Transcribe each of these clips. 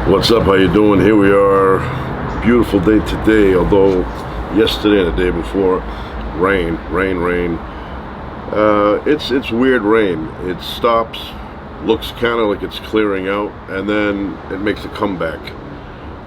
What's up? How you doing? Here we are. Beautiful day today, although yesterday and the day before, rain. It's weird rain. It stops, looks kind of like it's clearing out, and then it makes a comeback.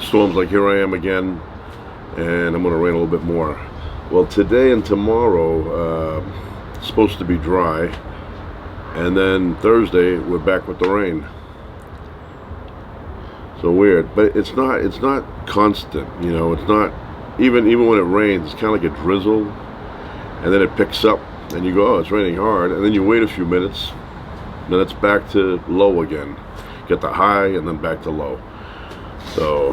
Storms like here I am again, and I'm going to rain a little bit more. Well, today and tomorrow, it's supposed to be dry, and then Thursday we're back with the rain. So weird, but it's not constant, you know. It's not even when it rains, it's kind of like a drizzle, and then it picks up and you go, oh, it's raining hard, and then you wait a few minutes, then it's back to low again. Get the high and then back to low. So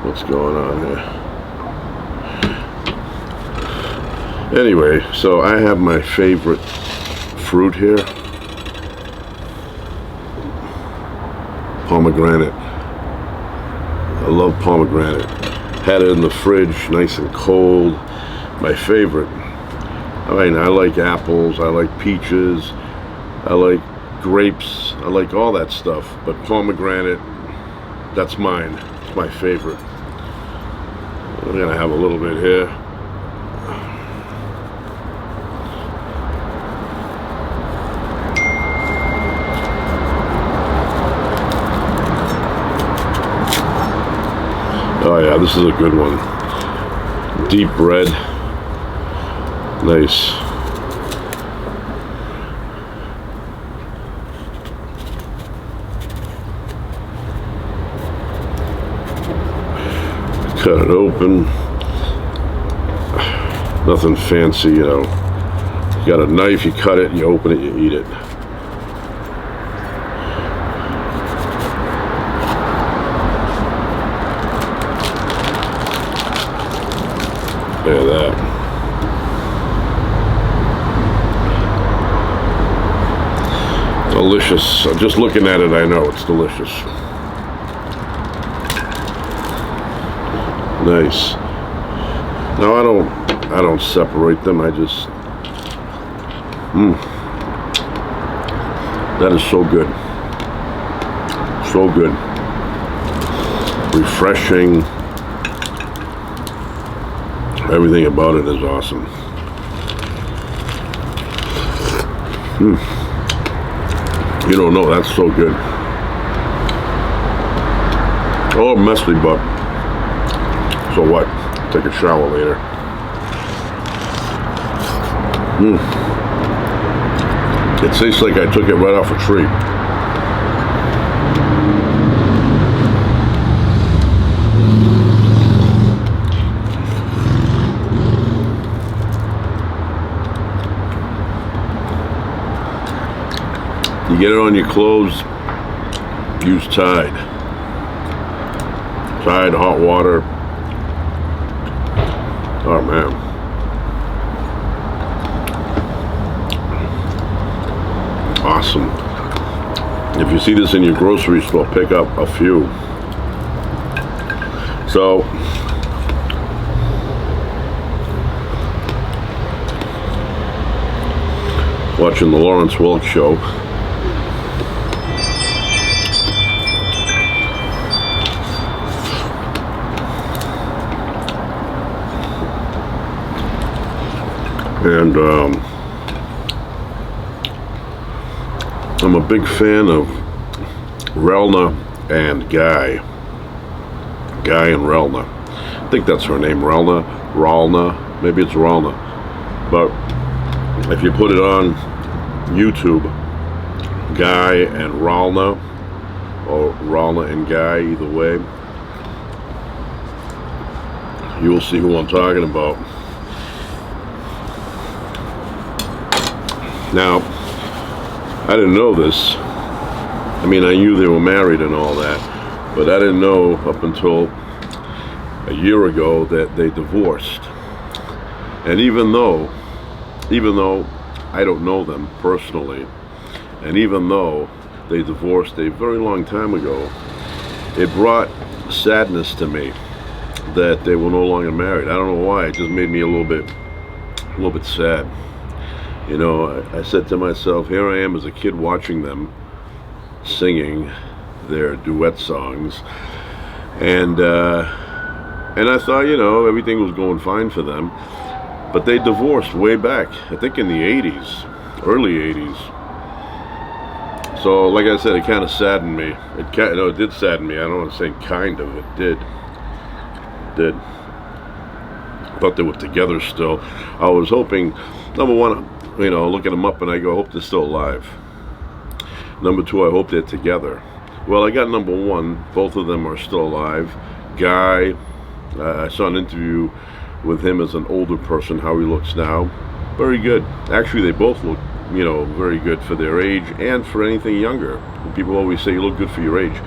what's going on here? Anyway, so I have my favorite fruit here. Pomegranate. I love pomegranate. Had it in the fridge, nice and cold. My favorite. I mean, I like apples, I like peaches, I like grapes, I like all that stuff. But pomegranate, that's mine. It's my favorite. I'm gonna have a little bit here. Oh yeah, this is a good one. Deep red. Nice. Cut it open. Nothing fancy, you know. You got a knife, you cut it, you open it, you eat it. Look at that. Delicious. Just looking at it, I know it's delicious. Nice. Now I don't separate them. I just that is so good. So good. Refreshing. Everything about it is awesome. You don't know, that's so good. Oh, messy, but so what? Take a shower later. It tastes like I took it right off a tree. You get it on your clothes, use Tide. Tide, hot water. Oh man. Awesome. If you see this in your grocery store, pick up a few. So, watching the Lawrence Welk show. And I'm a big fan of Ralna and Guy and Ralna. I think that's her name, Ralna, maybe it's Ralna. But if you put it on YouTube, Guy and Ralna, or Ralna and Guy, either way, you will see who I'm talking about. Now, I didn't know this. I mean, I knew they were married and all that, but I didn't know up until a year ago that they divorced. And even though I don't know them personally, and even though they divorced a very long time ago, it brought sadness to me that they were no longer married. I don't know why. It just made me a little bit sad. You know, I said to myself, here I am as a kid watching them, singing their duet songs, and I thought, you know, everything was going fine for them, but they divorced way back, I think in the 80s, early 80s. So, like I said, it kind of saddened me. It did sadden me. I don't want to say kind of. It did. It did. But they were together still. I was hoping, number one, you know, looking them up, and I go, I hope they're still alive. Number two, I hope they're together. Well, I got number one. Both of them are still alive. Guy, I saw an interview with him as an older person, how he looks now. Very good. Actually, they both look, you know, very good for their age and for anything younger. People always say you look good for your age.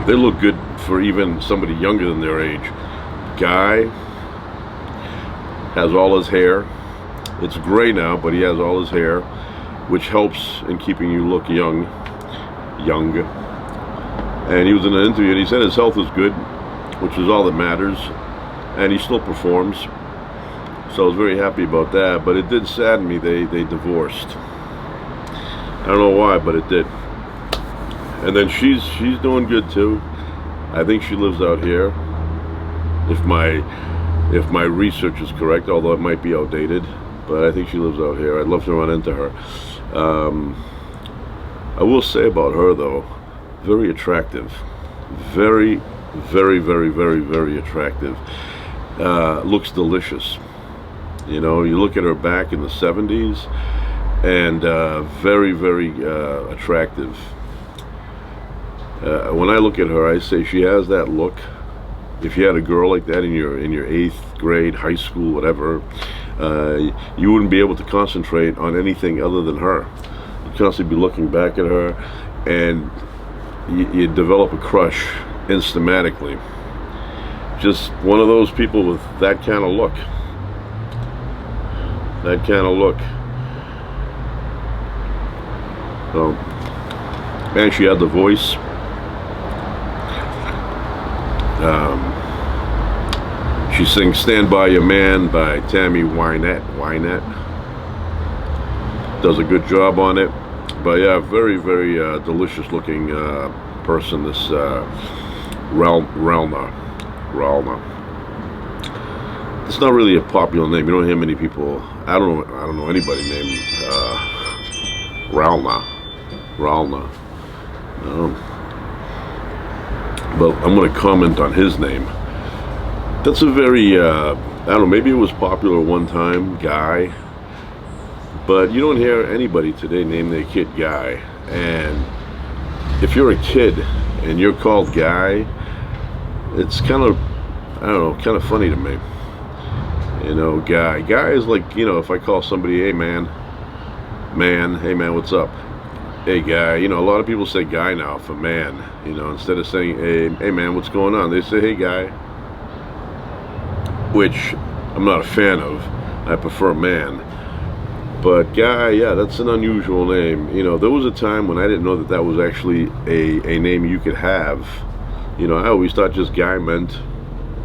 They look good for even somebody younger than their age. Guy has all his hair. It's gray now, but he has all his hair, which helps in keeping you look young. And he was in an interview and he said his health is good, which is all that matters, and he still performs. So I was very happy about that, but it did sadden me they divorced. I don't know why, but it did. And then she's doing good too. I think she lives out here, if my research is correct, although it might be outdated, but I think she lives out here. I'd love to run into her. I will say about her though, very attractive, very, very, very, very, very attractive. Looks delicious. You know, you look at her back in the 70s, and very, very attractive. When I look at her, I say she has that look. If you had a girl like that in your 8th grade, high school, whatever, you wouldn't be able to concentrate on anything other than her. You'd constantly be looking back at her, and you'd develop a crush instantly. Just one of those people with that kind of look. That kind of look. So, and she had the voice. She sings "Stand By Your Man" by Tammy Wynette. Does a good job on it. But yeah, very, very delicious looking person, this Ralna. It's not really a popular name. You don't hear many people. I don't know anybody named Ralna. No. But I'm going to comment on his name. That's a very I don't know. Maybe it was popular one time, Guy. But you don't hear anybody today name their kid Guy. And if you're a kid and you're called Guy, it's kind of, I don't know, kind of funny to me. You know, Guy is like, you know, if I call somebody, hey man, hey man, what's up? Hey Guy. You know, a lot of people say Guy now for man. You know, instead of saying hey man, what's going on, they say hey Guy, which I'm not a fan of. I prefer man. But Guy, yeah, that's an unusual name. You know, there was a time when I didn't know that was actually a name you could have. You know, I always thought just Guy meant,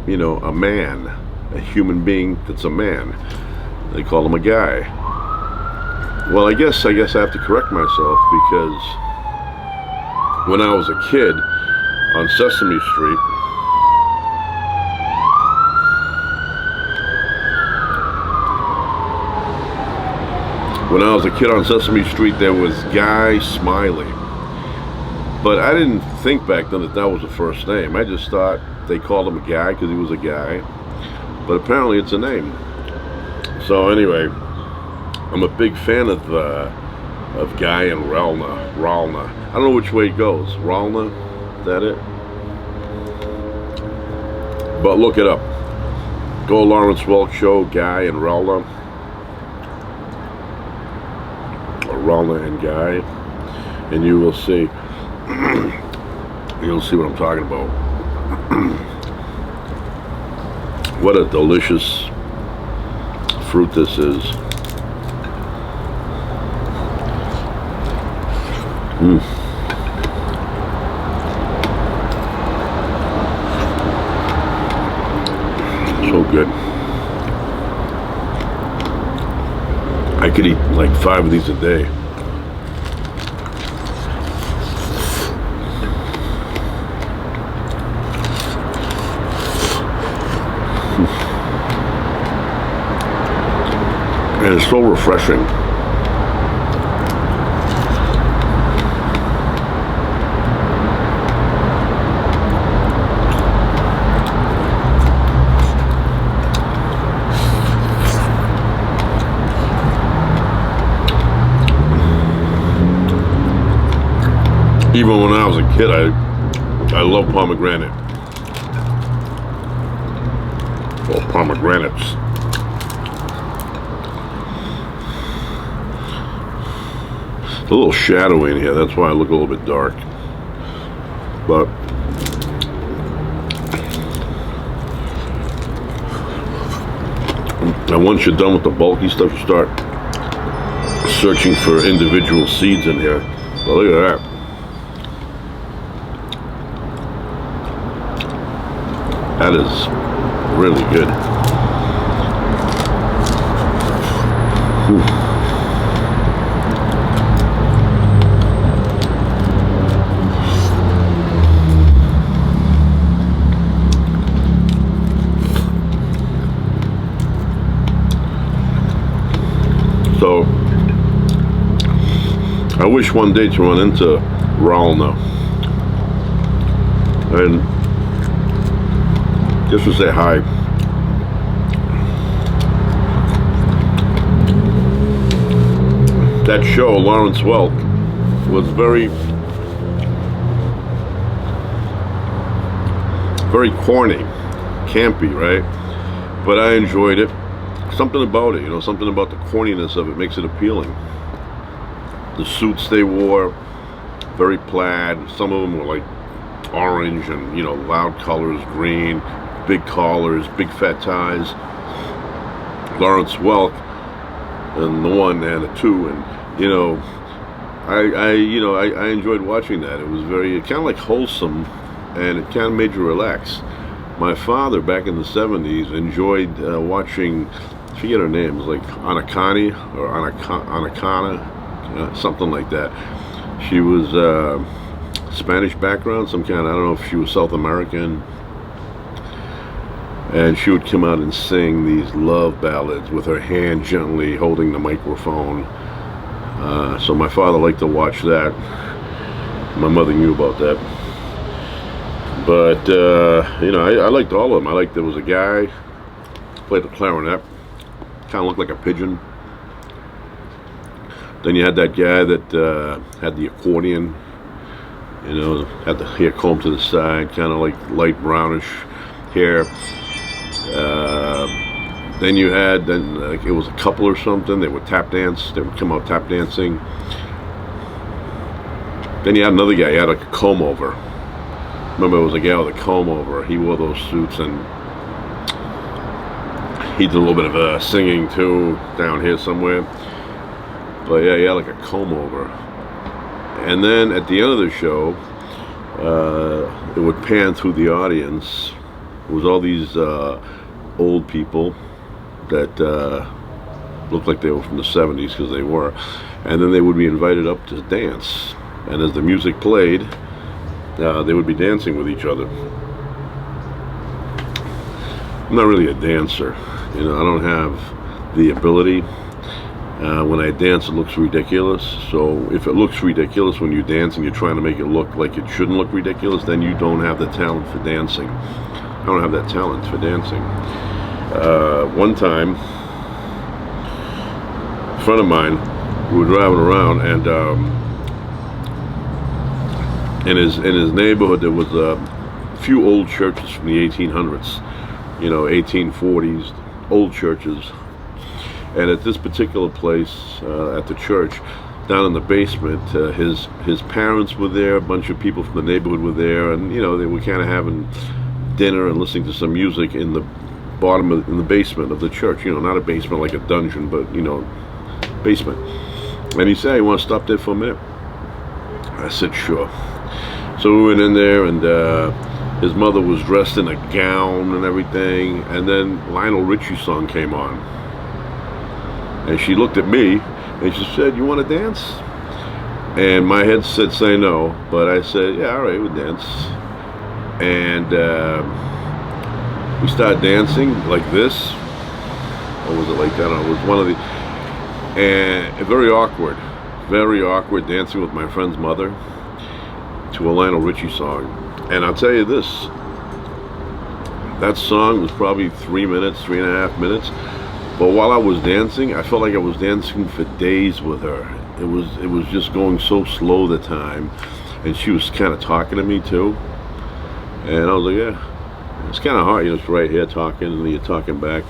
you know, a man, a human being that's a man. They call him a guy. Well, I guess I have to correct myself, because when I was a kid on Sesame Street, there was Guy Smiley. But I didn't think back then that was the first name. I just thought they called him a guy because he was a guy. But apparently it's a name. So anyway, I'm a big fan of Guy and Ralna. I don't know which way it goes. Ralna, is that it? But look it up. Go Lawrence Welk Show, Guy and Ralna. Or Ralna and Guy. And you will see. You'll see what I'm talking about. What a delicious fruit this is. So good. I could eat like 5 of these a day. And it's so refreshing. Even when I was a kid, I love pomegranate. Or pomegranates. It's a little shadowy in here, that's why I look a little bit dark. But and once you're done with the bulky stuff, you start searching for individual seeds in here. Well, look at that. That is really good. Whew. So, I wish one day to run into Ralna and just to say hi. That show, Lawrence Welk, was very corny, campy, right? But I enjoyed it. Something about it, you know, something about the corniness of it makes it appealing. The suits they wore, very plaid. Some of them were like orange and, you know, loud colors, green, big collars, big fat ties. Lawrence Welk and the 1 and the 2, and you know, I enjoyed watching that. It was very kind of like wholesome, and it kind of made you relax. My father back in the 70s enjoyed watching, I forget her name, it was like Anakani or Anakana, something like that. She was Spanish background, some kind, I don't know if she was South American. And she would come out and sing these love ballads with her hand gently holding the microphone. So my father liked to watch that. My mother knew about that. But, you know, I liked all of them. I liked there was a guy who played the clarinet. Kind of looked like a pigeon. Then you had that guy that had the accordion. You know, had the hair combed to the side, kind of like light brownish hair. Then you had, like, it was a couple or something. They would tap dance. They would come out tap dancing. Then you had another guy. He had like a comb over. Remember, it was a guy with a comb over. He wore those suits, and he did a little bit of singing too down here somewhere. But yeah, he had like a comb over. And then at the end of the show, it would pan through the audience. It was all these old people that looked like they were from the 70s, because they were. And then they would be invited up to dance. And as the music played, they would be dancing with each other. I'm not really a dancer. You know, I don't have the ability. When I dance, it looks ridiculous. So if it looks ridiculous when you dance and you're trying to make it look like it shouldn't look ridiculous, then you don't have the talent for dancing. I don't have that talent for dancing. One time, a friend of mine, we were driving around, and in his neighborhood there was a few old churches from the 1800s, you know, 1840s, old churches. And at this particular place, at the church, down in the basement, his parents were there, a bunch of people from the neighborhood were there, and you know, they were kind of having dinner and listening to some music in the in the basement of the church. You know, not a basement like a dungeon, but you know, basement. And he said, "You want to stop there for a minute?" I said, "Sure." So we went in there, and his mother was dressed in a gown and everything, and then Lionel Richie's song came on. And she looked at me, and she said, "You want to dance?" And my head said, "Say no," but I said, "Yeah, all right, we'll dance." And we started dancing like this. Or was it like, I don't know, it was one of the, and very awkward dancing with my friend's mother to a Lionel Richie song. And I'll tell you this, that song was probably 3.5 minutes, but while I was dancing, I felt like I was dancing for days with her. It was just going so slow the time, and she was kind of talking to me too, and I was like, yeah, it's kind of hard, it's right here talking and you're talking back.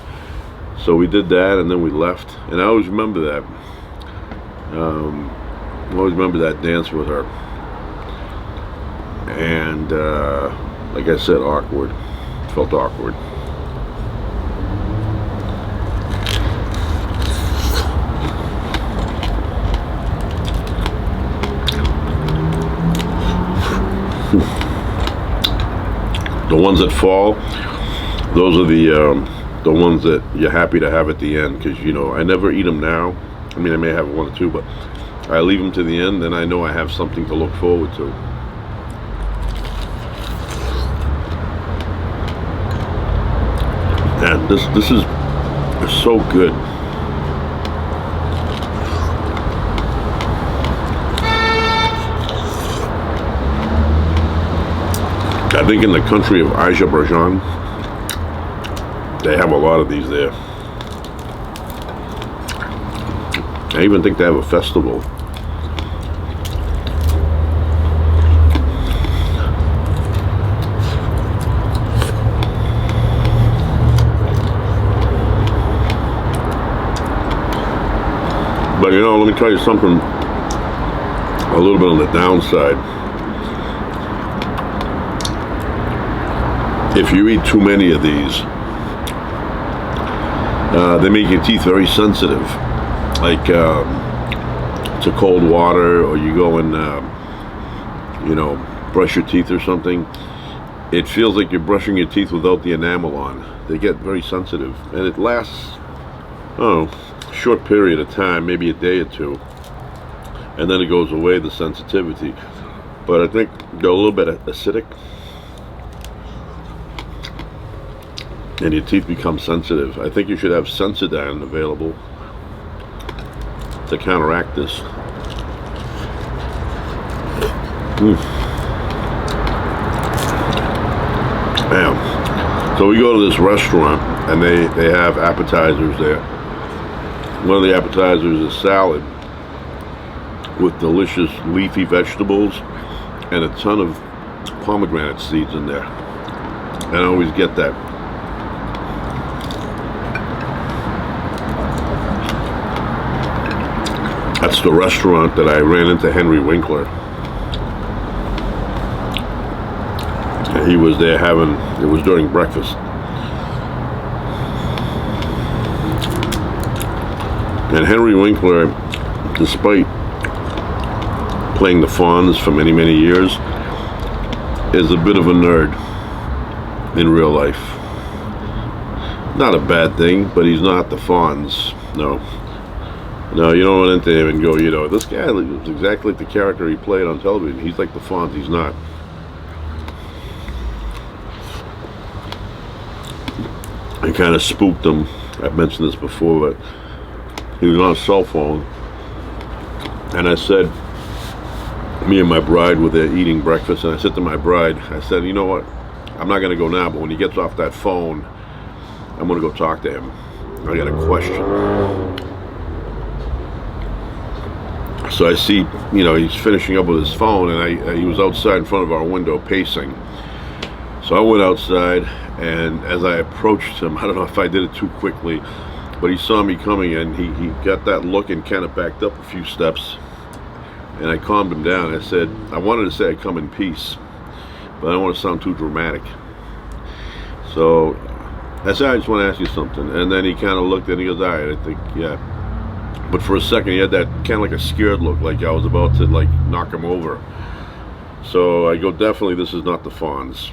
So we did that, and then we left, and I always remember that. I always remember that dance with her. And like I said, awkward. Felt awkward. The ones that fall, those are the ones that you're happy to have at the end, because I never eat them now. I mean, I may have one or two, but I leave them to the end, and I know I have something to look forward to. And this is so good. I think in the country of Azerbaijan, they have a lot of these there. I even think they have a festival. But let me tell you something a little bit on the downside. If you eat too many of these, they make your teeth very sensitive. Like to cold water, or you go and brush your teeth or something, it feels like you're brushing your teeth without the enamel on. They get very sensitive, and it lasts a short period of time, maybe a day or two, and then it goes away, the sensitivity. But I think they're a little bit acidic, and your teeth become sensitive. I think you should have Sensodyne available to counteract this. So we go to this restaurant, and they have appetizers there. One of the appetizers is salad with delicious leafy vegetables and a ton of pomegranate seeds in there. And I always get that. That's the restaurant that I ran into Henry Winkler. He was there it was during breakfast. And Henry Winkler, despite playing the Fonz for many, many years, is a bit of a nerd in real life. Not a bad thing, but he's not the Fonz. No, you don't run into him and go, this guy looks exactly like the character he played on television. He's like the Fonz. He's not. I kind of spooked him. I've mentioned this before, but he was on a cell phone, and I said, me and my bride were there eating breakfast, and I said to my bride, I said, you know what, I'm not going to go now, but when he gets off that phone, I'm going to go talk to him. I got a question. So I see, he's finishing up with his phone, and he was outside in front of our window pacing. So I went outside, and as I approached him, I don't know if I did it too quickly, but he saw me coming, and he got that look and kind of backed up a few steps. And I calmed him down. I wanted to say I come in peace, but I don't want to sound too dramatic. So I said, I just want to ask you something. And then he kind of looked and he goes, all right, I think, yeah. But for a second, he had that kind of like a scared look, like I was about to knock him over. So I go, definitely this is not the Fonz.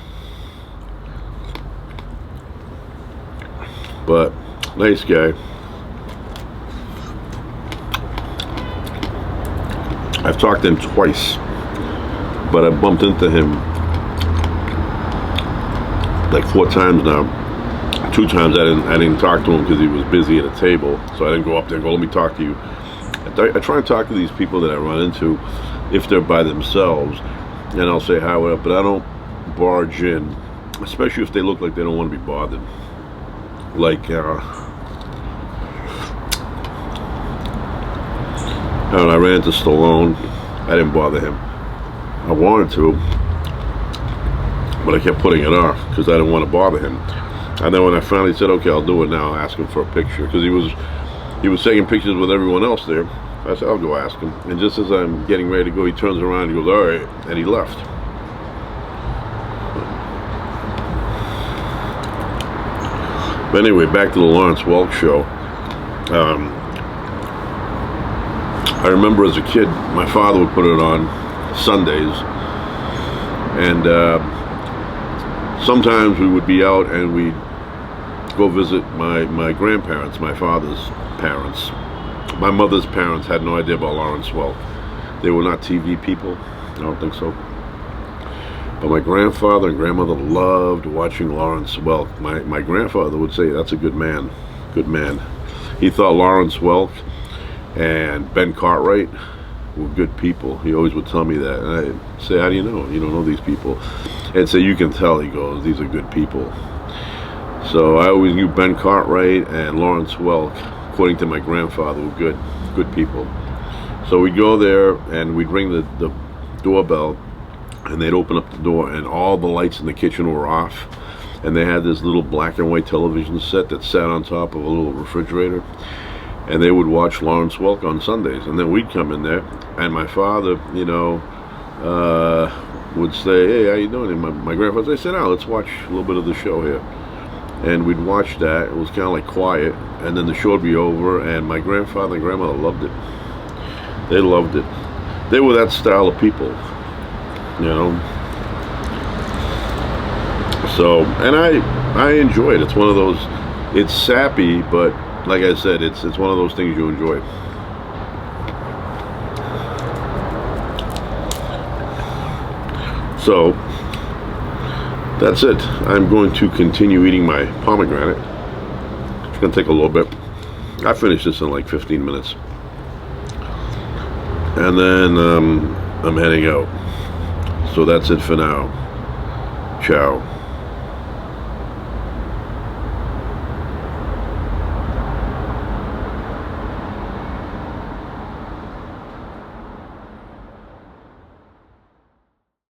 But nice guy. I've talked to him twice, but I bumped into him like 4 times now. 2 times I didn't talk to him because he was busy at a table, so I didn't go up there and go, let me talk to you. I try and talk to these people that I run into if they're by themselves, and I'll say hi, what up, but I don't barge in, especially if they look like they don't want to be bothered. Like, I ran into Stallone. I didn't bother him. I wanted to, but I kept putting it off because I didn't want to bother him. And then when I finally said, okay, I'll do it now, I asked him for a picture because he was taking pictures with everyone else there. I said, I'll go ask him. And just as I'm getting ready to go, he turns around and he goes, all right, and he left. But anyway, back to the Lawrence Welk show. I remember as a kid, my father would put it on Sundays, and sometimes we would be out and we'd go visit my grandparents, my father's parents. My mother's parents had no idea about Lawrence Welk. They were not TV people. I don't think so. But my grandfather and grandmother loved watching Lawrence Welk. My grandfather would say, that's a good man. Good man. He thought Lawrence Welk and Ben Cartwright were good people. He always would tell me that. And I'd say, how do you know? You don't know these people. And say, you can tell. He goes, these are good people. So I always knew Ben Cartwright and Lawrence Welk, according to my grandfather, were good people. So we'd go there and we'd ring the doorbell, and they'd open up the door and all the lights in the kitchen were off, and they had this little black and white television set that sat on top of a little refrigerator, and they would watch Lawrence Welk on Sundays. And then we'd come in there, and my father, would say, hey, how you doing? And my grandfather said, oh, let's watch a little bit of the show here. And we'd watch that. It was kind of like quiet, and then the show would be over, and my grandfather and grandmother loved it. They loved it. They were that style of people, So, and I enjoy it. It's one of those, it's sappy, but like I said, it's one of those things you enjoy. So, that's it. I'm going to continue eating my pomegranate. It's going to take a little bit. I finished this in like 15 minutes. And then I'm heading out. So that's it for now. Ciao.